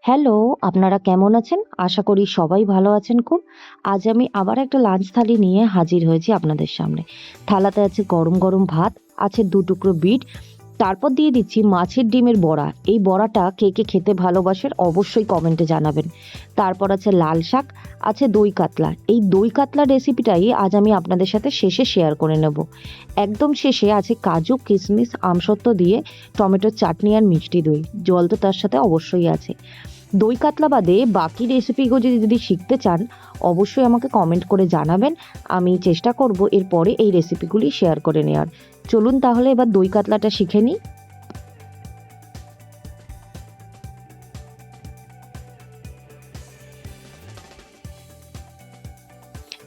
Hello, আপনারা কেমন আছেন? আশা করি সবাই ভালো আছেন খুব। আজ আমি আবার একটা লাঞ্চ থালি নিয়ে হাজির হয়েছি আপনাদের সামনে। থালাতে আছে গরম গরম ভাত, আছে ২ টুকরো বিট, তারপর দিয়ে দিচ্ছি মাছের ডিমের বড়া। এই বড়াটা কে কে খেতে ভালোবাসেন অবশ্যই কমেন্টে জানাবেন। তারপর আছে লাল শাক, আছে দই কাতলা। এই দই কাতলার রেসিপিটাই আজ আমি আপনাদের সাথে শেষে শেয়ার করে নেব। একদম শেষে আছে কাজু, কিশমিশ, আমসত্ত্ব দিয়ে টমেটোর চাটনি আর মিষ্টি দই। জল তো তার সাথে অবশ্যই আছে। দই কাতলা বাদে বাকি রেসিপিগুলো যদি শিখতে চান অবশ্যই আমাকে কমেন্ট করে জানাবেন। আমি চেষ্টা করব এরপরে এই রেসিপিগুলি শেয়ার করে নেওয়ার। চলুন তাহলে এবার দই কাতলাটা শিখে নিই।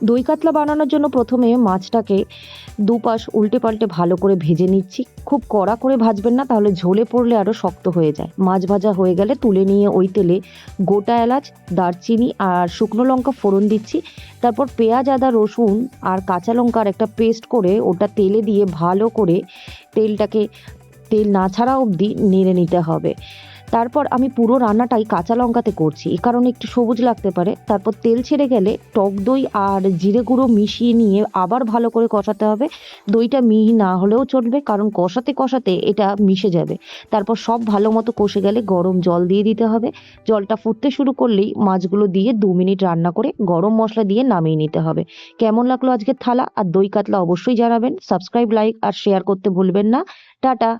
দই কাতলা বানানোর জন্য প্রথমে মাছটাকে দুপাশ উল্টে পাল্টে ভালো করে ভেজে নিচ্ছি। খুব কড়া করে ভাজবেন না, তাহলে ঝোলে পড়লে আরও শক্ত হয়ে যায়। মাছ ভাজা হয়ে গেলে তুলে নিয়ে ওই তেলে গোটা এলাচ, দারচিনি আর শুকনো লঙ্কা ফোড়ন দিচ্ছি। তারপর পেঁয়াজ, আদা, রসুন আর কাঁচা লঙ্কার একটা পেস্ট করে ওটা তেলে দিয়ে ভালো করে তেলটাকে তেল না ছাড়া অবধি নেড়ে নিতে হবে। তারপর আমি পুরো রান্নাটাই কাঁচা লঙ্কাতে করছি, এই কারণে একটু সবুজ লাগতে পারে। তারপর তেল ছেড়ে গেলে টক দই আর জিরে গুঁড়ো মিশিয়ে নিয়ে আবার ভালো করে কষাতে হবে। দইটা মিহি না হলেও চলবে, কারণ কষাতে কষাতে এটা মিশে যাবে। তারপর সব ভালো মতো কষে গেলে গরম জল দিয়ে দিতে হবে। জলটা ফুটতে শুরু করলেই মাছগুলো দিয়ে ২ মিনিট রান্না করে গরম মশলা দিয়ে নামিয়ে নিতে হবে। কেমন লাগলো আজকের থালা আর দই কাতলা অবশ্যই জানাবেন। সাবস্ক্রাইব, লাইক আর শেয়ার করতে ভুলবেন না। টাটা।